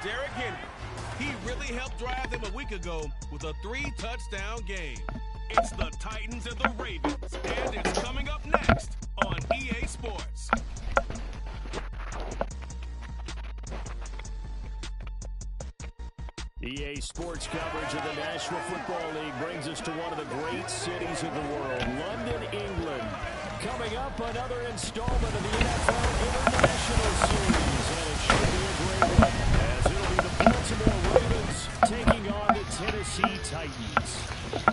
Derrick Henry. He really helped drive them a week ago with a 3-touchdown game. It's the Titans and the Ravens, and it's coming up next on EA Sports. EA Sports coverage of the National Football League brings us to one of the great cities of the world, London, England. Coming up, another installment of the NFL International Series, and it should be a great one, as it'll be the Baltimore Ravens taking on the Tennessee Titans.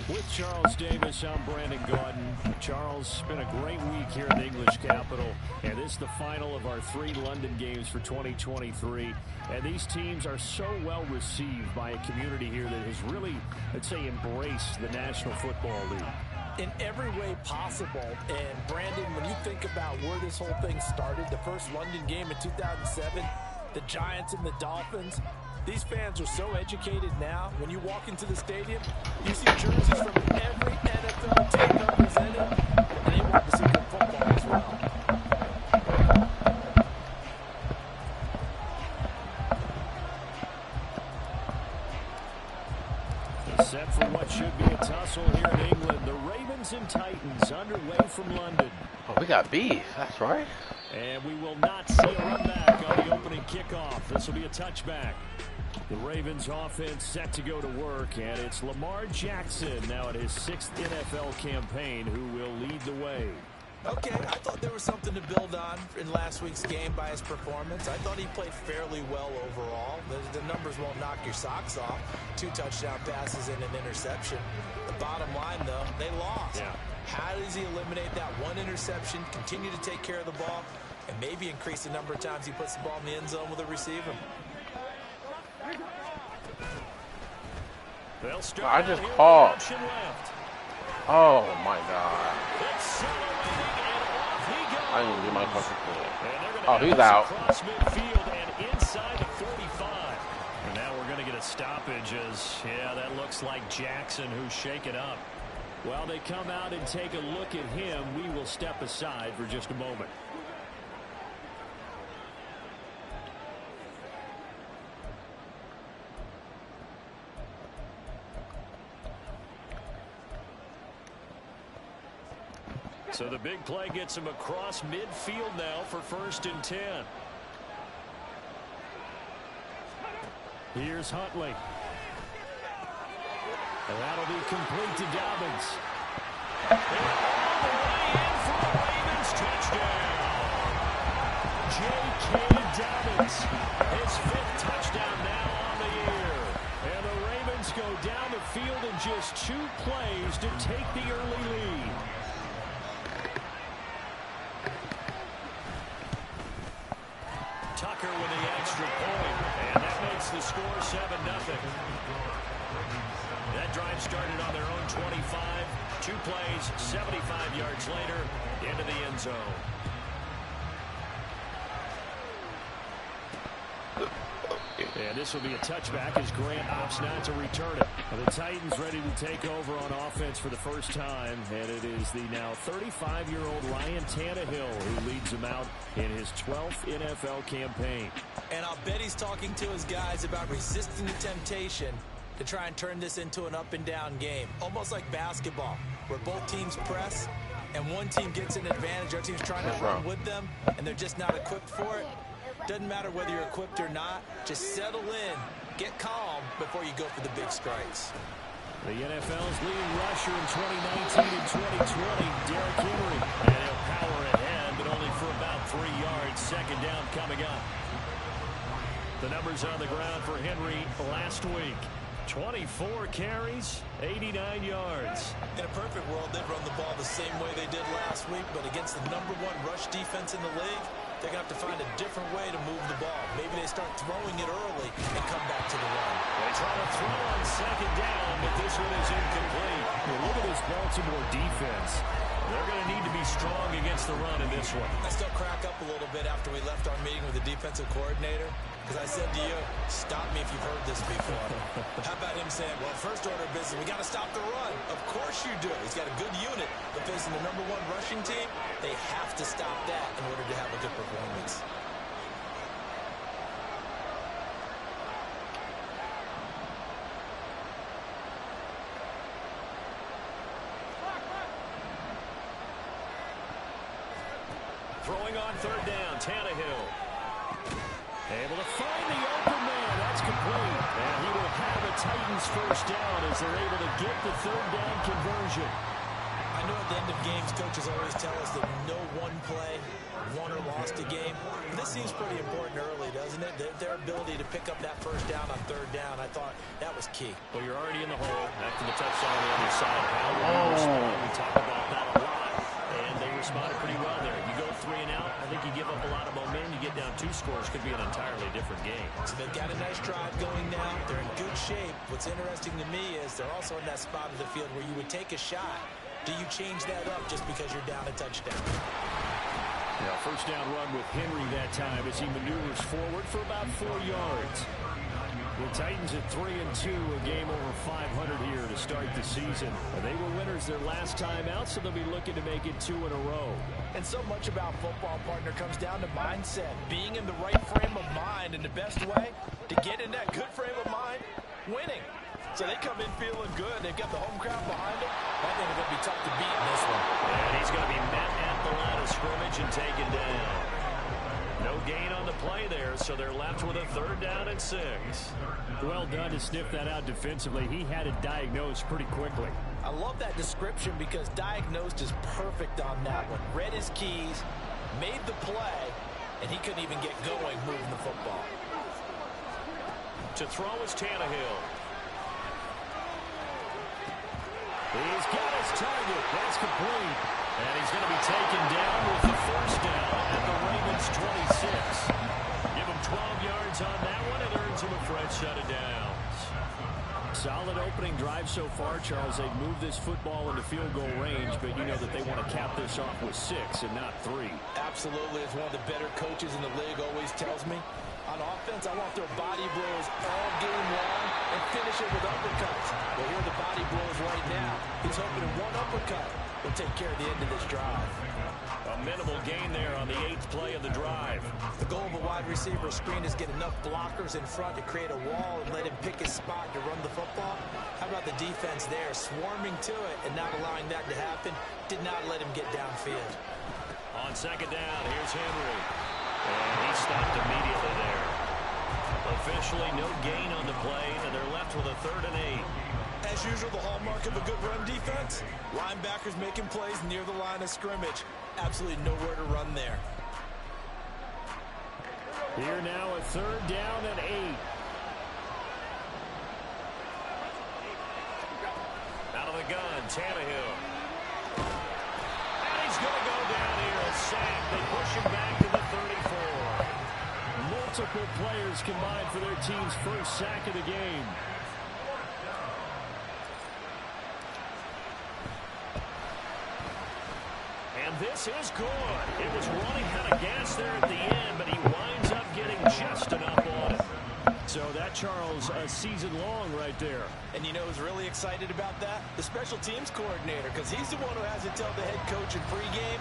With Charles Davis, I'm Brandon Gordon. Charles, it's been a great week here in the English capital, and this is the final of our 3 London games for 2023. And these teams are so well received by a community here that has really, let's say, embraced the National Football League. In every way possible. And Brandon, when you think about where this whole thing started, the first London game in 2007, the Giants and the Dolphins, these fans are so educated now. When you walk into the stadium, you see jerseys from every NFL team represented, and they want to see good football as well. Set for what should be a tussle here in England. The Ravens and Titans underway from London. Oh, we got beef. That's right. And we will not see a run back on the opening kickoff. This will be a touchback. The Ravens offense set to go to work, and it's Lamar Jackson now at his 6th NFL campaign who will lead the way. Okay, I thought there was something to build on in last week's game by his performance. I thought he played fairly well overall. The numbers won't knock your socks off. 2 touchdown passes and an interception. The bottom line, though, they lost. Yeah. How does he eliminate that 1 interception, continue to take care of the ball, and maybe increase the number of times he puts the ball in the end zone with a receiver? They'll start I just called. left. Oh my God. I didn't do my fucking thing. Oh, he's out. Across midfield and inside the 45. And now we're going to get a stoppage as, yeah, that looks like Jackson who's shaken up. While they come out and take a look at him, we will step aside for just a moment. So the big play gets him across midfield now for 1st and 10. Here's Huntley. And that'll be complete to Dobbins. And all the way in for the Ravens touchdown. J.K. Dobbins, his 5th touchdown now on the year. And the Ravens go down the field in just 2 plays to take the early lead. Tucker with the extra point, and that makes the score 7-0. That drive started on their own 25. 2 plays, 75 yards later, into the end zone. And this will be a touchback as Grant opts not to return it. The Titans ready to take over on offense for the first time, and it is the now 35-year-old Ryan Tannehill who leads them out in his 12th NFL campaign. And I'll bet he's talking to his guys about resisting the temptation to try and turn this into an up-and-down game, almost like basketball, where both teams press, and one team gets an advantage, our team's trying to run with them, and they're just not equipped for it. Doesn't matter whether you're equipped or not. Just settle in, get calm before you go for the big strikes. The NFL's leading rusher in 2019 and 2020, Derrick Henry. And he'll power ahead, but only for about 3 yards. 2nd down coming up. The numbers on the ground for Henry last week. 24 carries, 89 yards. In a perfect world, they'd run the ball the same way they did last week, but against the #1 rush defense in the league, they're going to have to find a different way to move the ball. Maybe they start throwing it early and come back to the run. They try to throw on 2nd down, but this one is incomplete. Well, look at this Baltimore defense. They're going to need to be strong against the run in this one. I still crack up a little bit after we left our meeting with the defensive coordinator, because I said to you, stop me if you've heard this before. How about him saying, well, first order of business, we got to stop the run. Of course you do. He's got a good unit, but facing the #1 rushing team, they have to stop that in order to have a good performance. Throwing on third down, Tannehill. Able to find the open man. That's complete. And he will have a Titans first down as they're able to get the third down conversion. I know at the end of games, coaches always tell us that no one play won or lost a game. This seems pretty important early, doesn't it? Their ability to pick up that first down on third down, I thought that was key. Well, you're already in the hole after the touchdown on the other side. How will you respond? We talk about that a lot, and they responded pretty well there. You go 3 and out, I think you give up a lot of momentum. You get down 2 scores, could be an entirely different game. So they've got a nice drive going now. They're in good shape. What's interesting to me is they're also in that spot of the field where you would take a shot. Do you change that up just because you're down a touchdown? Yeah, first down run with Henry that time as he maneuvers forward for about 4 yards. The Titans at 3-2, a game over 500 here to start the season. They were winners their last time out, so they'll be looking to make it 2 in a row. And so much about football, partner, comes down to mindset. Being in the right frame of mind, and the best way to get in that good frame of mind, winning. So they come in feeling good. They've got the home crowd behind them. I think it's going to be tough to beat in this one. And he's going to be met at the line of scrimmage and taken down. No gain on the play there, so they're left with a 3rd down and 6. Well done to sniff that out defensively. He had it diagnosed pretty quickly. I love that description because diagnosed is perfect on that one. Read his keys, made the play, and he couldn't even get going moving the football. To throw is Tannehill. He's got his target. That's complete. And he's going to be taken down with the first down at the Ravens 26. Give him 12 yards on that one. It earns him a fresh set of downs. Solid opening drive so far, Charles. They've moved this football into field goal range, but you know that they want to cap this off with 6 and not 3. Absolutely. As one of the better coaches in the league always tells me, on offense, I want their body blows all game long and finish it with uppercuts. Well, here are the body blows right now. He's hoping in one uppercut will take care of the end of this drive. A minimal gain there on the 8th play of the drive. The goal of a wide receiver screen is get enough blockers in front to create a wall and let him pick his spot to run the football. How about the defense there, swarming to it and not allowing that to happen? Did not let him get downfield. On 2nd down, here's Henry. And he stopped immediately there. Officially, no gain on the play, and they're left with a 3rd and 8. As usual, the hallmark of a good run defense, linebackers making plays near the line of scrimmage. Absolutely nowhere to run there. Here now a 3rd down and 8. Out of the gun, Tannehill. And he's going to go down here and sack. They push him back to the 34. Multiple players combined for their team's first sack of the game. And this is good. It was running out of gas there at the end, but he winds up getting just enough on it. So that, Charles, a season long right there. And you know who's really excited about that? The special teams coordinator, because he's the one who has to tell the head coach in pregame,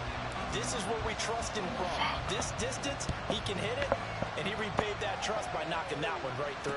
this is where we trust him from. This distance, he can hit it, and he repaid that trust by knocking that one right through.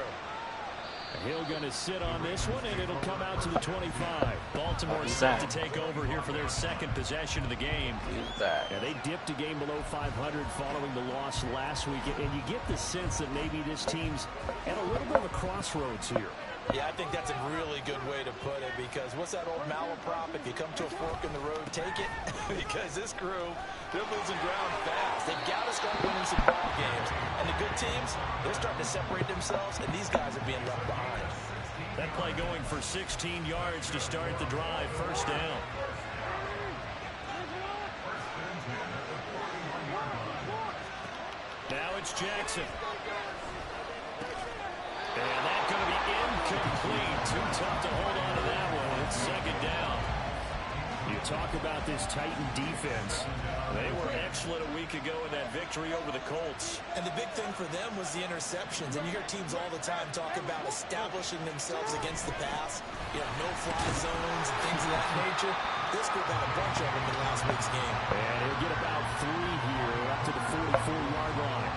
Hill going to sit on this one, and it'll come out to the 25. Baltimore set to take over here for their 2nd possession of the game. Yeah, they dipped a game below 500 following the loss last week, and you get the sense that maybe this team's at a little bit of a crossroads here. Yeah, I think that's a really good way to put it, because what's that old malaprop? If you come to a fork in the road, take it. Because this crew, they're losing ground fast. They've got to start winning some ball games. And the good teams, they're starting to separate themselves, and these guys are being left behind. That play going for 16 yards to start the drive. First down. Now it's Jackson. And that's going to be incomplete. Too tough to hold on to that one. It's 2nd down. You talk about this Titan defense. They were excellent a week ago in that victory over the Colts. And the big thing for them was the interceptions. And you hear teams all the time talk about establishing themselves against the pass. You know, no-fly zones and things of that nature. This group had a bunch of them in last week's game. And he'll get about 3 here up to the 44-yard line.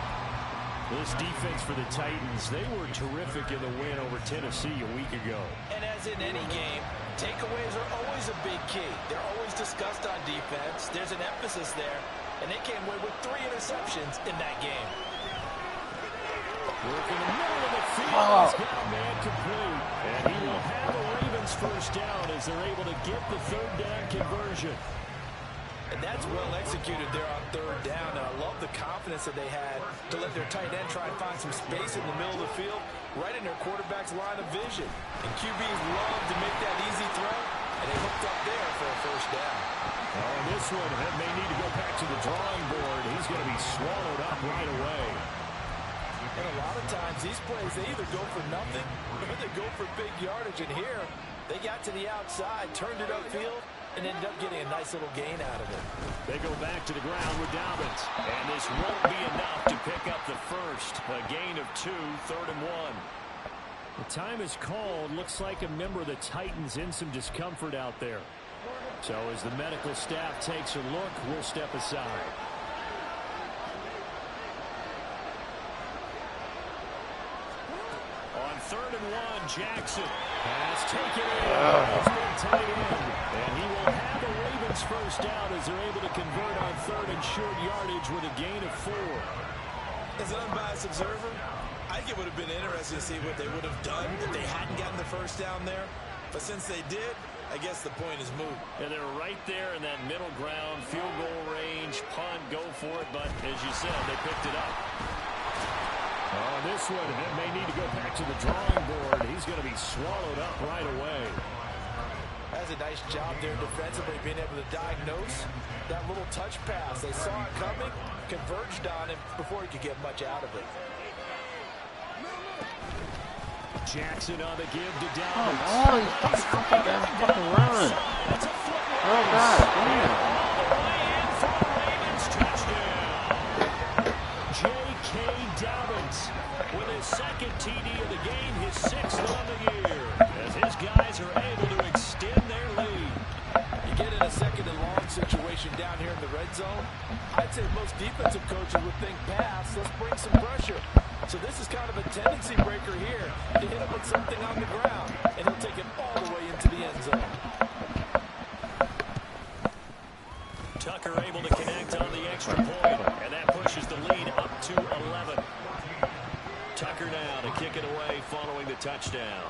This defense for the Titans, they were terrific in the win over Tennessee a week ago. And as in any game, takeaways are always a big key. They're always discussed on defense. There's an emphasis there. and they came away with 3 interceptions in that game. Working in the middle of the field. He's got a man complete. And he will have the Ravens first down as they're able to get the third down conversion. And that's well executed there on third down. And I love the confidence that they had to let their tight end try and find some space in the middle of the field, right in their quarterback's line of vision. And QBs love to make that easy throw, and they hooked up there for a first down. Oh, this one may need to go back to the drawing board. He's going to be swallowed up right away. And a lot of times, these plays, they either go for nothing or they go for big yardage. And here, they got to the outside, turned it upfield, and ended up getting a nice little gain out of it. They go back to the ground with Dobbins. And this won't be enough to pick up the first. A gain of 2, 3rd and 1. The time is called. Looks like a member of the Titans in some discomfort out there. So as the medical staff takes a look, we'll step aside. On 3rd and 1, Jackson has taken it in. It's been tight end. And he will have the Ravens first down as they're able to convert on 3rd and short yardage with a gain of 4. As an unbiased observer, I think it would have been interesting to see what they would have done if they hadn't gotten the first down there. But since they did, I guess the point is moot. And they're right there in that middle ground, field goal range, punt, go for it. But as you said, they picked it up. Oh, this one may need to go back to the drawing board. He's going to be swallowed up right away. That's a nice job there defensively, being able to diagnose that little touch pass. They saw it coming, converged on him before he could get much out of it. Jackson on the give to Dobbins. Oh, he's fucking run. Oh, God, damn. J.K. Dobbins with his second TD of the game, his 6th on the year, as his guys are able to extend their lead. You get in a 2nd and long situation down here in the red zone, I'd say most defensive coaches would think pass, let's bring some pressure. So this is kind of a tendency breaker here to hit him with something on the ground, and he'll take it all the way into the end zone. Tucker able to connect on the extra point, and that pushes the lead up to 11. Tucker now to kick it away following the touchdown.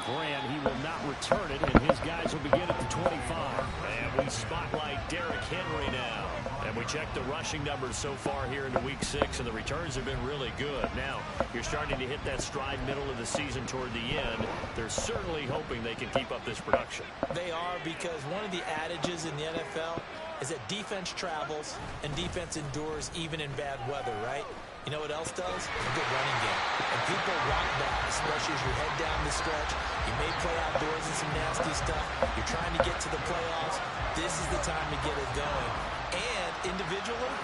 Grant, he will not return it, and his guys will begin at the 25. And we spotlight Derrick Henry now. And we check the rushing numbers so far here into Week 6, and the returns have been really good. Now, you're starting to hit that stride middle of the season toward the end. They're certainly hoping they can keep up this production. They are, because one of the adages in the NFL is that defense travels and defense endures even in bad weather, right? You know what else does? A good running game. And people want that, especially as you head down the stretch. You may play outdoors in some nasty stuff. You're trying to get to the playoffs. This is the time to get it going. And individually,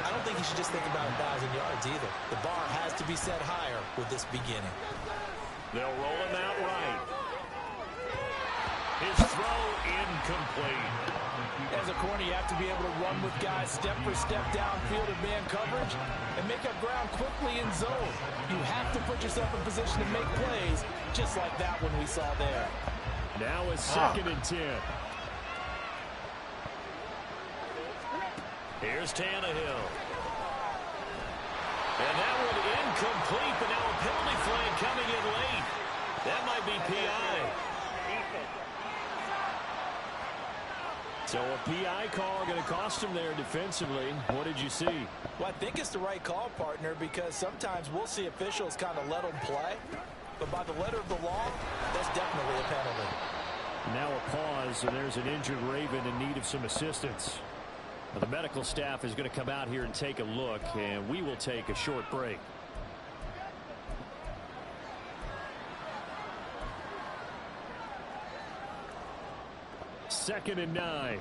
I don't think you should just think about 1,000 yards either. The bar has to be set higher with this beginning. They'll roll him out right. His throw incomplete. As a corner, you have to be able to run with guys step for step downfield in man coverage and make up ground quickly in zone. You have to put yourself in position to make plays, just like that one we saw there. Now a 2nd and 10. Here's Tannehill. And that one incomplete, but now a penalty flag coming in late. That might be PI. So a PI call going to cost him there defensively. What did you see? Well, I think it's the right call, partner, because sometimes we'll see officials kind of let them play. But by the letter of the law, that's definitely a penalty. Now a pause, and there's an injured Raven in need of some assistance. Now the medical staff is going to come out here and take a look, and we will take a short break. Second and 9.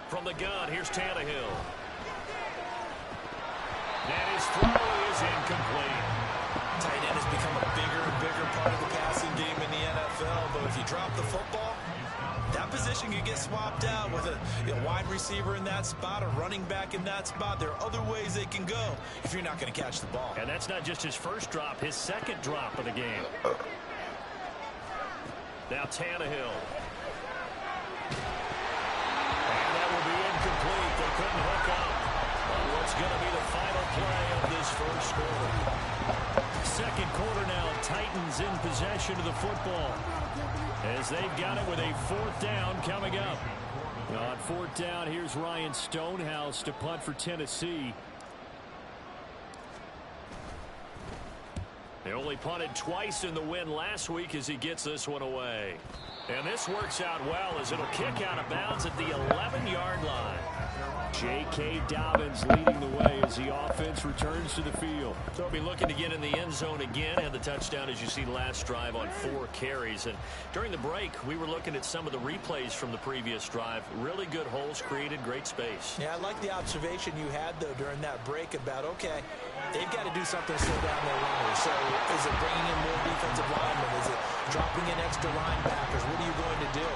From the gun, here's Tannehill. And his throw is incomplete. Tight end has become a bigger and bigger part of the passing game in the NFL, but if you drop the football, that position position can get swapped out with a wide receiver in that spot, a running back in that spot. There are other ways they can go if you're not going to catch the ball. And that's not just his first drop, his second drop of the game. Now Tannehill. And that will be incomplete. They couldn't hook up on what's going to be the final play of this first quarter. Second quarter now, Titans in possession of the football as they've got it with a fourth down coming up. On fourth down, here's Ryan Stonehouse to punt for Tennessee. They only punted twice in the win last week as he gets this one away. And this works out well as it'll kick out of bounds at the 11-yard line. J.K. Dobbins leading the way as the offense returns to the field. They'll be looking to get in the end zone again, and the touchdown, as you see, last drive on 4 carries. And during the break, we were looking at some of the replays from the previous drive. Really good holes created, great space. Yeah, I like the observation you had, though, during that break about, okay, they've got to do something to slow down their runners. So is it bringing in more defensive linemen? Is it dropping in extra linebackers? What are you going to do?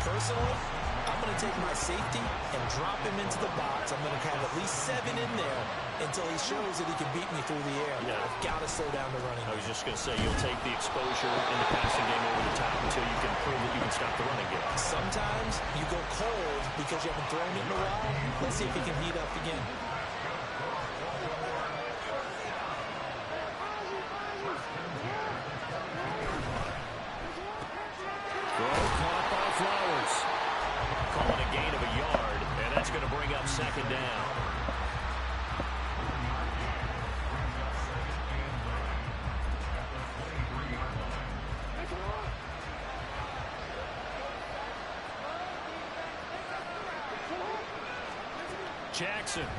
Personally, I'm going to take my safety and drop him into the box. I'm going to have at least 7 in there until he shows that he can beat me through the air. Yeah. I've got to slow down the running. I was just going to say, you'll take the exposure in the passing game over the top until you can prove that you can stop the running game. Sometimes you go cold because you haven't thrown it in a while. Let's see if he can heat up again. Caught by Flowers. Calling a gain of a yard, and that's going to bring up second down. Jackson.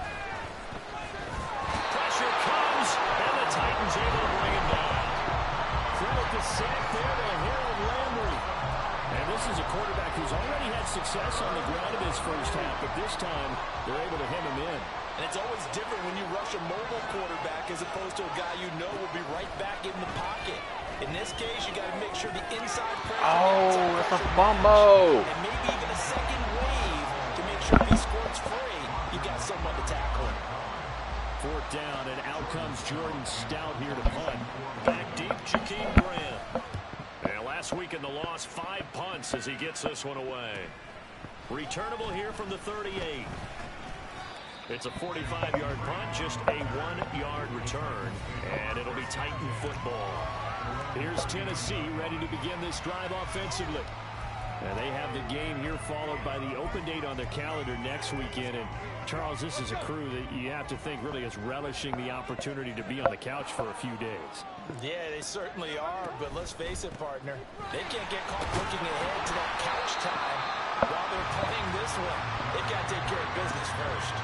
Pressure comes, and the Titans able to bring it down. Credit the sack there to Harold Landry. And this is a quarterback who's already had success on the ground in his first half, but this time they're able to hem him in. And it's always different when you rush a mobile quarterback as opposed to a guy you know will be right back in the pocket. In this case, you got to make sure the inside pressure. Oh, that's a fumble. And maybe even a second wave to make sure if he squirts free, you got someone to tackle him. Fourth down, and out comes Jordan Stout here to punt. Back deep, Jakeem Grant. And last week in the loss, 5 punts as he gets this one away. Returnable here from the 38. It's a 45-yard punt, just a 1-yard return, and it'll be Titan football. Here's Tennessee ready to begin this drive offensively. And they have the game here followed by the open date on their calendar next weekend. And Charles, this is a crew that you have to think really is relishing the opportunity to be on the couch for a few days. Yeah, they certainly are, but let's face it, partner. They can't get caught looking ahead to that couch time while they're playing this one. They've got to take care of business first.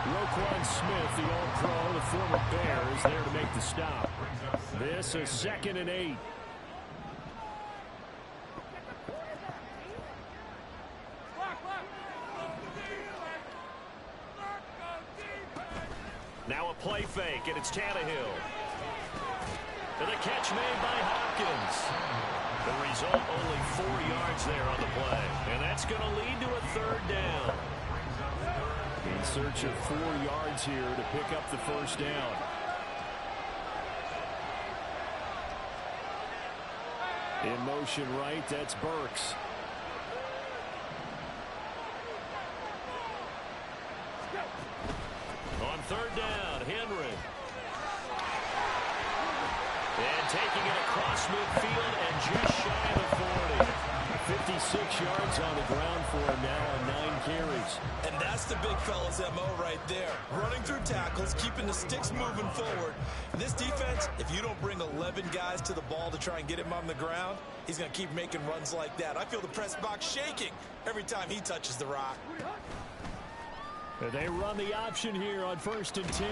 Roquan Smith, the All-Pro, the former Bear, is there to make the stop. This is 2nd and 8. Now a play fake, and it's Tannehill. And the catch made by Hopkins. The result, only 4 yards there on the play. And that's going to lead to a 3rd down. In search of 4 yards here to pick up the first down. In motion right, that's Burks. On 3rd down, Henry. And taking it across midfield and just shy of the 40. 56 yards on the ground for him now on 9 carries. And that's the big fella's MO right there. Running through tackles, keeping the sticks moving forward. This defense, if you don't bring 11 guys to the ball to try and get him on the ground, he's going to keep making runs like that. I feel the press box shaking every time he touches the rock. They run the option here on 1st and 10.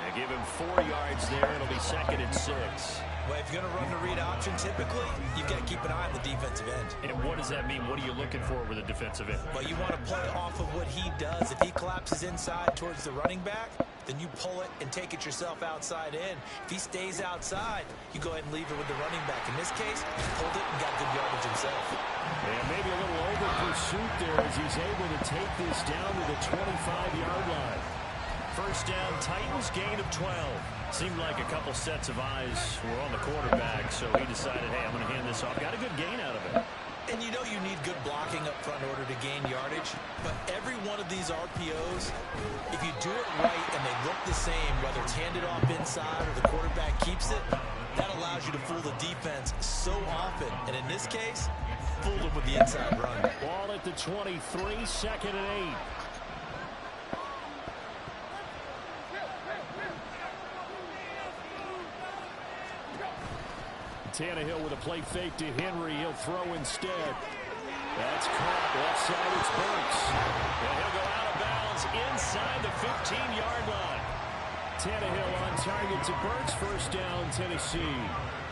They give him 4 yards there. It'll be 2nd and 6. Well, if you're going to run the read option, typically, you've got to keep an eye on the defensive end. And what does that mean? What are you looking for with a defensive end? Well, you want to play off of what he does. If he collapses inside towards the running back, then you pull it and take it yourself outside in. If he stays outside, you go ahead and leave it with the running back. In this case, he pulled it and got good yardage himself. And maybe a little over pursuit there as he's able to take this down to the 25-yard line. First down, Titans, gain of 12. Seemed like a couple sets of eyes were on the quarterback, so he decided, hey, I'm going to hand this off. Got a good gain out of it. And you know you need good blocking up front in order to gain yardage, but every one of these RPOs, if you do it right and they look the same, whether it's handed off inside or the quarterback keeps it, that allows you to fool the defense so often. And in this case, fooled them with the inside run. Ball at the 23, 2nd and 8. Tannehill with a play fake to Henry. He'll throw instead. That's caught. Left side, it's Burks. And he'll go out of bounds inside the 15-yard line. Tannehill on target to Burks. First down, Tennessee.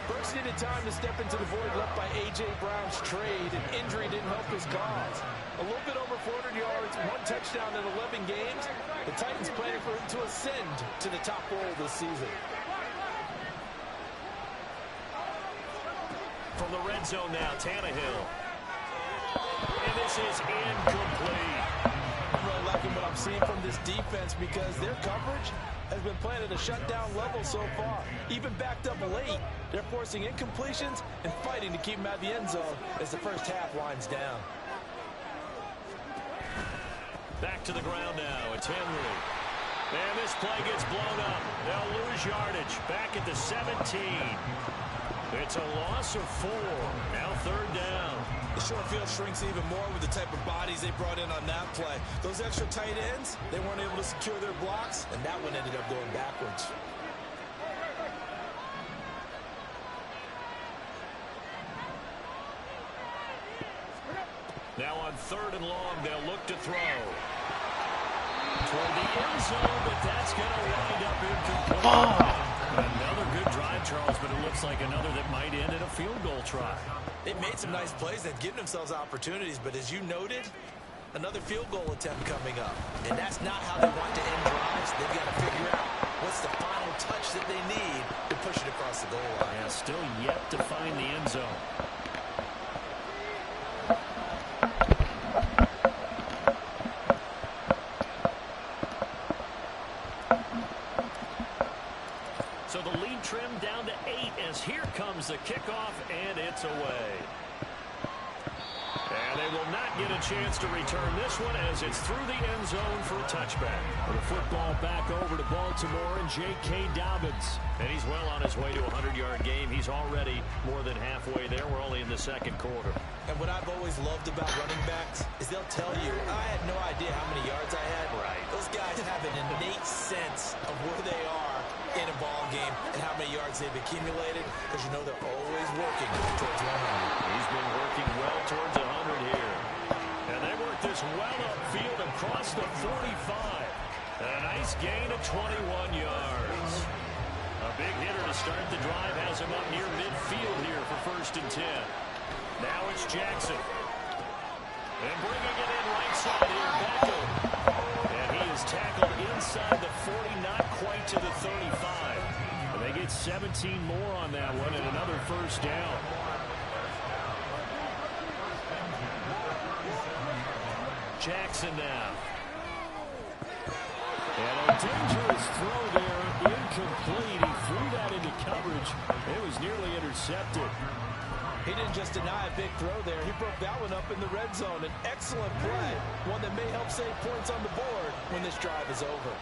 Burks needed time to step into the void left by A.J. Brown's trade, and injury didn't help his cause. A little bit over 400 yards, 1 touchdown in 11 games. The Titans planning for him to ascend to the top role this season. From the red zone now, Tannehill. And this is incomplete. I'm really liking what I'm seeing from this defense because their coverage has been playing at a shutdown level so far. Even backed up late, they're forcing incompletions and fighting to keep them out of the end zone as the first half winds down. Back to the ground now. It's Henry. And this play gets blown up. They'll lose yardage. Back at the 17. It's a loss of 4. Now 3rd down. The short field shrinks even more with the type of bodies they brought in on that play. Those extra tight ends, they weren't able to secure their blocks, and that one ended up going backwards. Now on 3rd and long, they'll look to throw. Toward the end zone, but that's going to wind up incomplete. Another good drive, Charles, but it looks like another that might end in a field goal try. They've made some nice plays. They've given themselves opportunities, but as you noted, another field goal attempt coming up. And that's not how they want to end drives. They've got to figure out what's the final touch that they need to push it across the goal line. Yeah, still yet to find the end zone. So the lead trimmed down to 8 as here comes the kickoff, and it's away. And they will not get a chance to return this one as it's through the end zone for a touchback. The football back over to Baltimore and J.K. Dobbins. And he's well on his way to a 100-yard game. He's already more than halfway there. We're only in the 2nd quarter. And what I've always loved about running backs is they'll tell you, I had no idea how many yards I had. Right. Those guys have an innate sense of where they are in a ball game and how many yards they've accumulated, because you know they're always working towards 100. He's been working well towards 100 here. And they work this well upfield across the 45. A nice gain of 21 yards. A big hitter to start the drive has him up near midfield here for 1st and 10. Now it's Jackson. And bringing it in right side here, Beckham. And he is tackled inside the 40, not quite to the 35. And they get 17 more on that one and another 1st down. Jackson now. And a dangerous throw there, incomplete. He threw that into coverage. It was nearly intercepted. He didn't just deny a big throw there. He broke that one up in the red zone. An excellent play, one that may help save points on the board when this drive is over.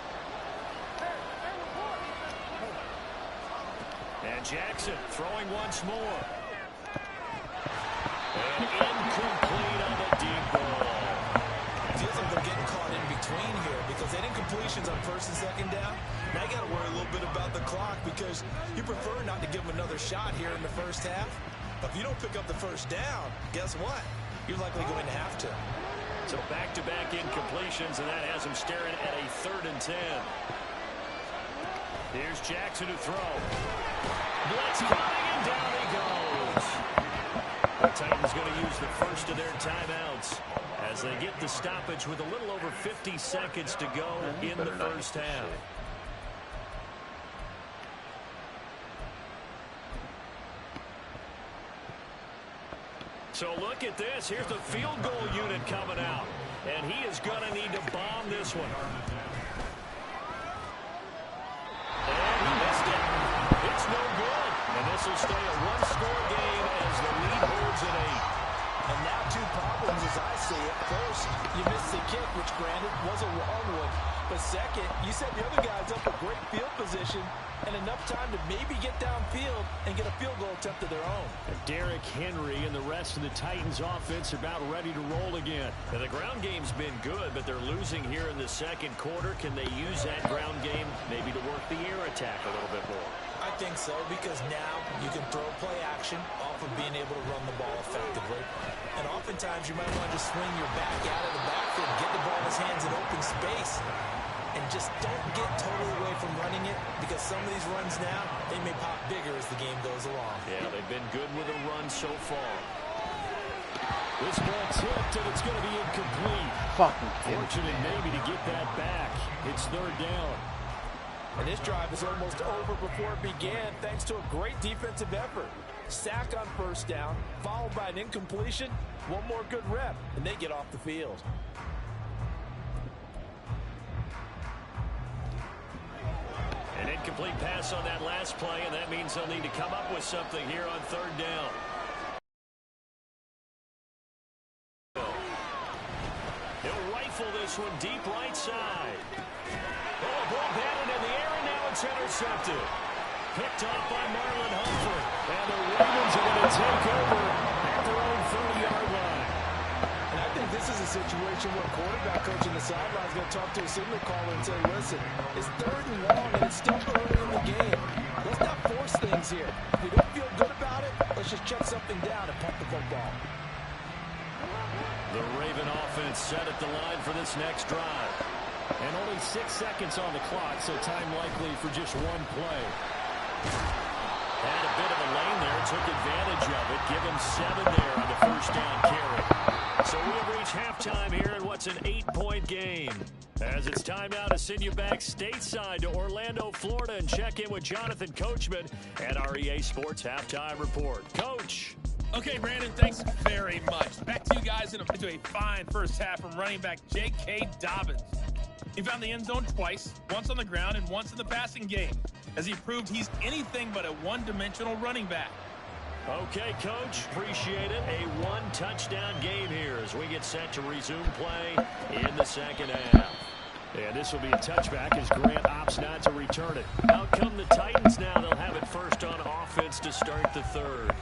And Jackson throwing once more. And incomplete on the deep ball. It feels like they're getting caught in between here because they didn't completions on 1st and 2nd down. Now you got to worry a little bit about the clock because you prefer not to give them another shot here in the 1st half. But if you don't pick up the 1st down, guess what? You're likely going to have to. So back-to-back incompletions, and that has him staring at a 3rd and 10. Here's Jackson to throw. Blitz coming, and down he goes. The Titans going to use the first of their timeouts as they get the stoppage with a little over 50 seconds to go in the 1st half. So look at this. Here's the field goal unit coming out. And he is going to need to bomb this one. And he missed it. It's no good. And this will stay a one-score game as the lead holds at 8. And now two problems as I see it. First, you missed the kick, which granted was a long one. But second, you set the other guys up a great field position and enough time to maybe get downfield and get a field goal attempt of their own. Derrick Henry and the rest of the Titans offense are about ready to roll again. And the ground game's been good, but they're losing here in the second quarter. Can they use that ground game maybe to work the air attack a little bit more? I think so, because now you can throw play action off of being able to run the ball effectively. And oftentimes you might want to just swing your back out of the backfield, get the ball in his hands in open space, and just don't get totally away from running it, because some of these runs now, they may pop bigger as the game goes along. Yeah, they've been good with a run so far. This ball tipped, and it's going to be incomplete. Fortunate maybe to get that back. It's third down. And this drive is almost over before it began, thanks to a great defensive effort. Sack on first down, followed by an incompletion. One more good rep, and they get off the field. An incomplete pass on that last play, and that means they'll need to come up with something here on third down. He'll rifle this one deep right side. Oh, ball batted in the air, and now it's intercepted. Picked off by Marlon Humphrey. And the Ravens are going to take over at their own 30-yard line. And I think this is a situation where a quarterback coach in the sideline is going to talk to a signal caller and say, listen, it's third and long, and it's still early in the game. Let's not force things here. If we don't feel good about it, let's just check something down and punt the football. The Raven offense set at the line for this next drive. And only 6 seconds on the clock, so time likely for just one play. Had a bit of a lane there, took advantage of it. Give him 7 there on the first down carry. So we have reached halftime here in what's an 8-point game. As it's time now to send you back stateside to Orlando, Florida, and check in with Jonathan Coachman at our EA Sports Halftime Report. Coach. Okay, Brandon, thanks very much. Back to you guys into a fine first half from running back J.K. Dobbins. He found the end zone twice, once on the ground and once in the passing game, as he proved he's anything but a one-dimensional running back. Okay, Coach, appreciate it. A one-touchdown game here as we get set to resume play in the second half. And this will be a touchback as Grant opts not to return it. Out come the Titans now. They'll have it first on offense to start the third.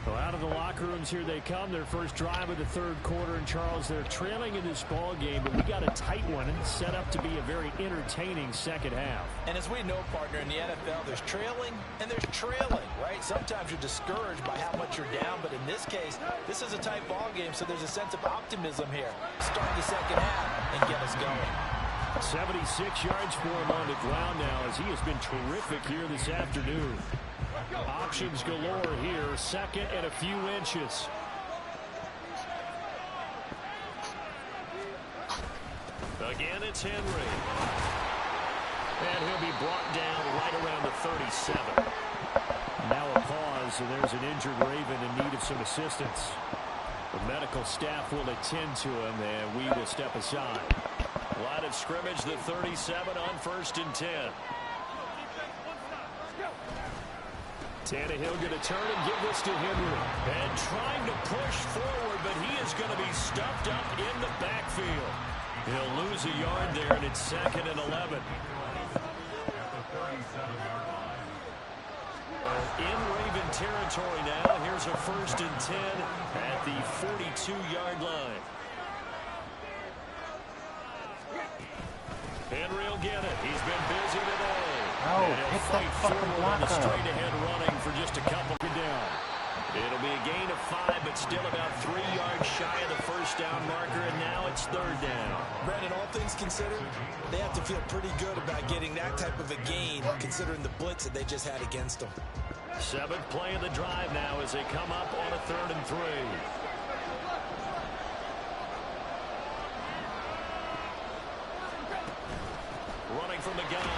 Well, out of the locker rooms here they come. Their first drive of the third quarter. And, Charles, they're trailing in this ball game, but we got a tight one set up to be a very entertaining second half. And as we know, partner, in the NFL, there's trailing and there's trailing, right? Sometimes you're discouraged by how much you're down, but in this case, this is a tight ball game, so there's a sense of optimism here. Start the second half and get us going. 76 yards for him on the ground now as he has been terrific here this afternoon. Options galore here. Second and a few inches. Again, it's Henry. And he'll be brought down right around the 37. Now a pause, and there's an injured Raven in need of some assistance. The medical staff will attend to him, and we will step aside. Line of scrimmage, the 37 on 1st and 10. Tannehill going to turn and give this to Henry. And trying to push forward, but he is going to be stuffed up in the backfield. He'll lose a yard there, and it's 2nd and 11. In Raven territory now. Here's a 1st and 10 at the 42-yard line. Henry will get it. He's been busy today. Oh, hit that fucking block on the straight-ahead running for just a couple down. It'll be a gain of 5, but still about 3 yards shy of the first down marker, and now it's 3rd down. Brandon, all things considered, they have to feel pretty good about getting that type of a gain, considering the blitz that they just had against them. 7th play of the drive now as they come up on a 3rd and 3. Running from the gun,